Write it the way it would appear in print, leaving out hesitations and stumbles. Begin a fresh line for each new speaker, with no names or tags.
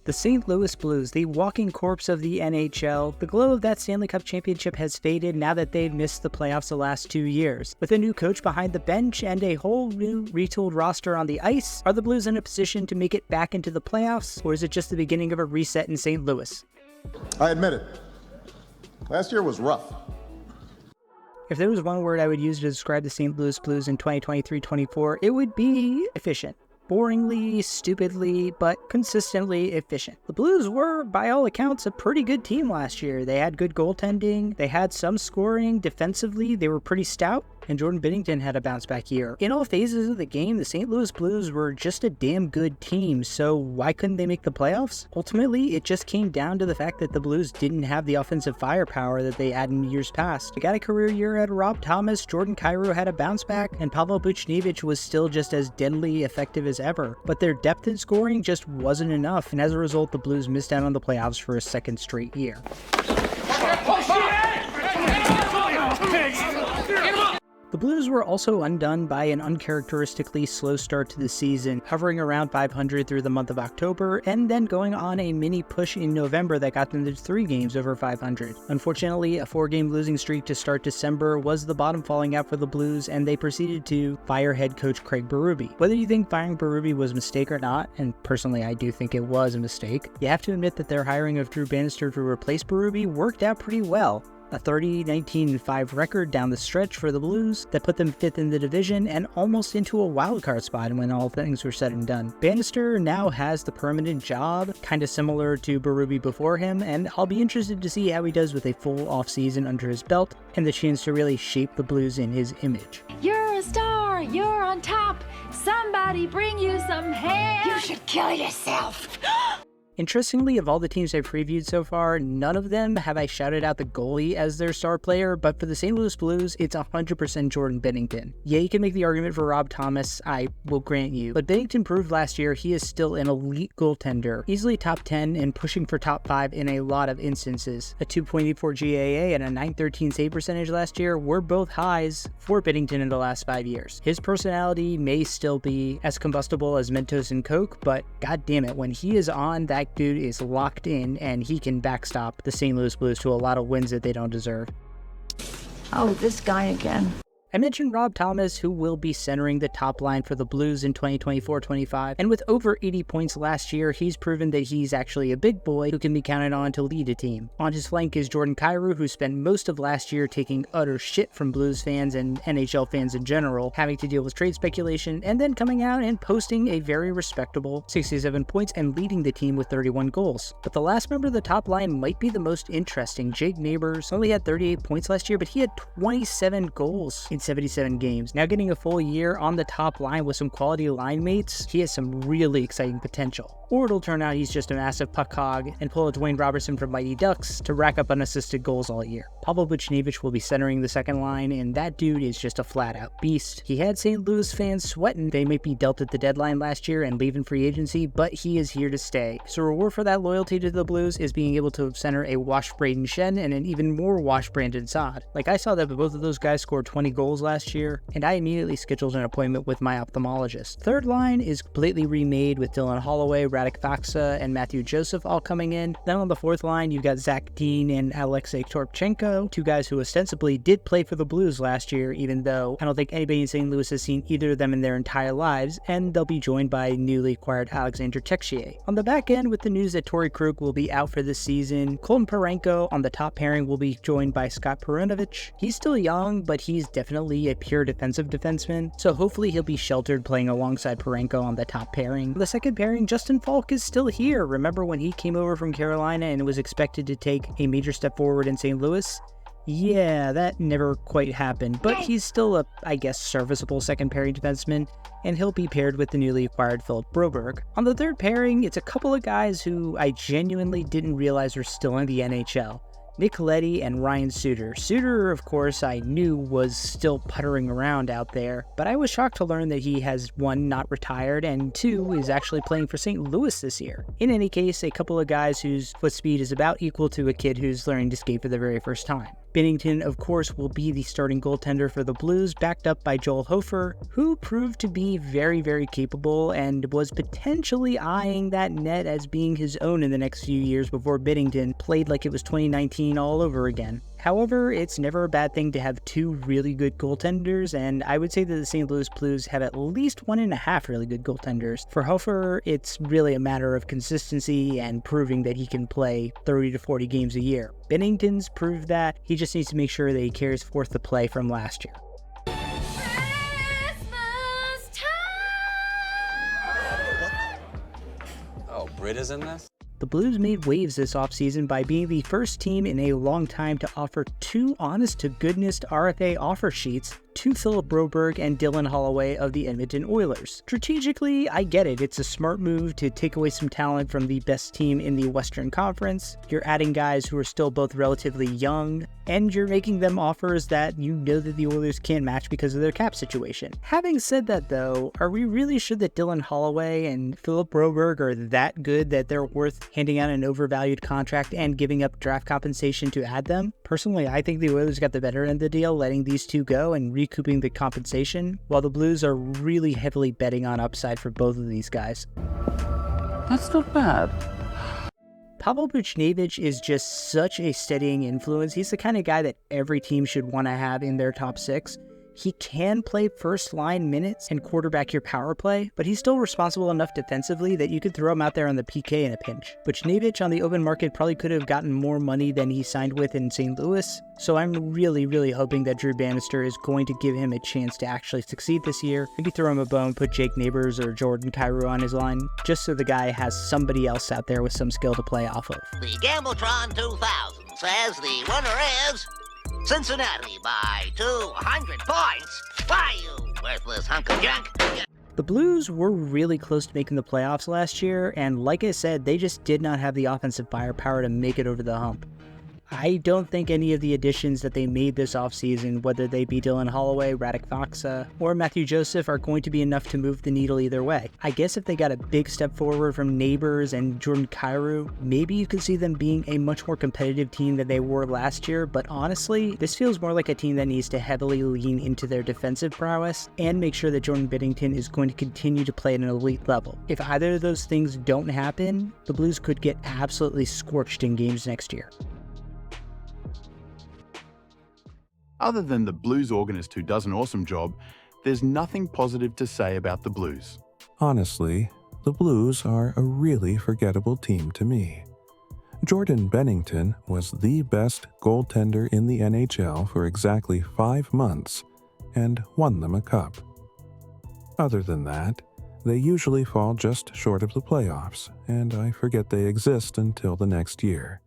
The St. Louis Blues, the walking corpse of the NHL, the glow of that Stanley Cup championship has faded now that they've missed the playoffs the last 2 years. With a new coach behind the bench and a whole new retooled roster on the ice, are the Blues in a position to make it back into the playoffs, or is it just the beginning of a reset in St. Louis?
I admit it. Last year was rough.
If there was one word I would use to describe the St. Louis Blues in 2023-24, it would be efficient. Boringly, stupidly, but consistently efficient. The Blues were, by all accounts, a pretty good team last year. They had good goaltending, they had some scoring, defensively they were pretty stout, and Jordan Binnington had a bounce-back year. In all phases of the game, the St. Louis Blues were just a damn good team, so why couldn't they make the playoffs? Ultimately, it just came down to the fact that the Blues didn't have the offensive firepower that they had in years past. They got a career year out of Rob Thomas, Jordan Kyrou had a bounce-back, and Pavel Buchnevich was still just as deadly effective as ever. But their depth in scoring just wasn't enough, and as a result, the Blues missed out on the playoffs for a second straight year. The Blues were also undone by an uncharacteristically slow start to the season, hovering around 500 through the month of October, and then going on a mini push in November that got them to 3 games over 500. Unfortunately, a 4-game losing streak to start December was the bottom falling out for the Blues, and they proceeded to fire head coach Craig Berube. Whether you think firing Berube was a mistake or not, and personally I do think it was a mistake, you have to admit that their hiring of Drew Bannister to replace Berube worked out pretty well. A 30-19-5 record down the stretch for the Blues that put them 5th in the division and almost into a wildcard spot when all things were said and done. Bannister now has the permanent job, kind of similar to Berube before him, and I'll be interested to see how he does with a full offseason under his belt and the chance to really shape the Blues in his image.
You're a star, you're on top, somebody bring you some hair.
You should kill yourself.
Interestingly, of all the teams I've previewed so far, none of them have I shouted out the goalie as their star player, but for the St. Louis Blues, it's 100% Jordan Binnington. Yeah, you can make the argument for Rob Thomas, I will grant you, but Binnington proved last year he is still an elite goaltender, easily top 10 and pushing for top 5 in a lot of instances. A 2.84 GAA and a .913 save percentage last year were both highs for Binnington in the last 5 years. His personality may still be as combustible as Mentos and Coke, but god damn it, when he is on, that dude is locked in and he can backstop the St. Louis Blues to a lot of wins that they don't deserve.
Oh, this guy again.
I mentioned Rob Thomas, who will be centering the top line for the Blues in 2024-25, and with over 80 points last year, he's proven that he's actually a big boy who can be counted on to lead a team. On his flank is Jordan Kyrou, who spent most of last year taking utter shit from Blues fans and NHL fans in general, having to deal with trade speculation, and then coming out and posting a very respectable 67 points and leading the team with 31 goals. But the last member of the top line might be the most interesting. Jake Neighbors only had 38 points last year, but he had 27 goals in 77 games. Now getting a full year on the top line with some quality line mates, he has some really exciting potential. Or it'll turn out he's just a massive puck hog and pull a Dwayne Robertson from Mighty Ducks to rack up unassisted goals all year. Pavel Buchnevich will be centering the second line, and that dude is just a flat-out beast. He had St. Louis fans sweating they might be dealt at the deadline last year and leaving free agency, but he is here to stay. So reward for that loyalty to the Blues is being able to center a washed Braden Shen and an even more washed Brandon Saad. Like, I saw that both of those guys scored 20 goals last year, and I immediately scheduled an appointment with my ophthalmologist. Third line is completely remade with Dylan Holloway, Radek Faksa, and Matthew Joseph all coming in. Then on the fourth line, you've got Zach Dean and Alexei Torpchenko, two guys who ostensibly did play for the Blues last year, even though I don't think anybody in St. Louis has seen either of them in their entire lives, and they'll be joined by newly acquired Alexander Texier. On the back end, with the news that Torrey Krug will be out for this season, Colton Parayko on the top pairing will be joined by Scott Perunovich. He's still young, but he's definitely a pure defensive defenseman, so hopefully he'll be sheltered playing alongside Parayko on the top pairing. The second pairing, Justin Falk is still here. Remember when he came over from Carolina and was expected to take a major step forward in St. Louis? Yeah, that never quite happened, but he's still a, I guess, serviceable second pairing defenseman, and he'll be paired with the newly acquired Philip Broberg. On the third pairing, it's a couple of guys who I genuinely didn't realize were still in the NHL. Nick Leddy and Ryan Suter. Suter, of course, I knew was still puttering around out there, but I was shocked to learn that he has, 1, not retired, and 2, is actually playing for St. Louis this year. In any case, a couple of guys whose foot speed is about equal to a kid who's learning to skate for the very first time. Binnington, of course, will be the starting goaltender for the Blues, backed up by Joel Hofer, who proved to be very, very capable and was potentially eyeing that net as being his own in the next few years before Binnington played like it was 2019 all over again. However, it's never a bad thing to have two really good goaltenders, and I would say that the St. Louis Blues have at least 1.5 really good goaltenders. For Hofer, it's really a matter of consistency and proving that he can play 30 to 40 games a year. Binnington's proved that. He just needs to make sure that he carries forth the play from last year.
Christmas time!
Oh, Britta's in this?
The Blues made waves this offseason by being the first team in a long time to offer two honest-to-goodness RFA offer sheets to Philip Broberg and Dylan Holloway of the Edmonton Oilers. Strategically, I get it. It's a smart move to take away some talent from the best team in the Western Conference. You're adding guys who are still both relatively young, and you're making them offers that you know that the Oilers can't match because of their cap situation. Having said that, though, are we really sure that Dylan Holloway and Philip Broberg are that good that they're worth handing out an overvalued contract and giving up draft compensation to add them? Personally, I think the Oilers got the better end of the deal, letting these two go and recouping the compensation, while the Blues are really heavily betting on upside for both of these guys.
That's not bad.
Pavel Buchnevich is just such a steadying influence. He's the kind of guy that every team should want to have in their top six. He can play first-line minutes and quarterback your power play, but he's still responsible enough defensively that you could throw him out there on the PK in a pinch. Buchnevich on the open market probably could have gotten more money than he signed with in St. Louis, so I'm really hoping that Drew Bannister is going to give him a chance to actually succeed this year. Maybe throw him a bone, put Jake Neighbors or Jordan Kyrou on his line, just so the guy has somebody else out there with some skill to play off of.
The Gambletron 2000 says the winner is Cincinnati by 200 points. Why, you worthless hunk of junk?
The Blues were really close to making the playoffs last year, and like I said, they just did not have the offensive firepower to make it over the hump. I don't think any of the additions that they made this offseason, whether they be Dylan Holloway, Radek Faksa, or Matthew Joseph, are going to be enough to move the needle either way. I guess if they got a big step forward from Neighbors and Jordan Kyrou, maybe you could see them being a much more competitive team than they were last year, but honestly, this feels more like a team that needs to heavily lean into their defensive prowess and make sure that Jordan Binnington is going to continue to play at an elite level. If either of those things don't happen, the Blues could get absolutely scorched in games next year.
Other than the Blues organist who does an awesome job, there's nothing positive to say about the Blues.
Honestly, the Blues are a really forgettable team to me. Jordan Binnington was the best goaltender in the NHL for exactly 5 months and won them a cup. Other than that, they usually fall just short of the playoffs, and I forget they exist until the next year.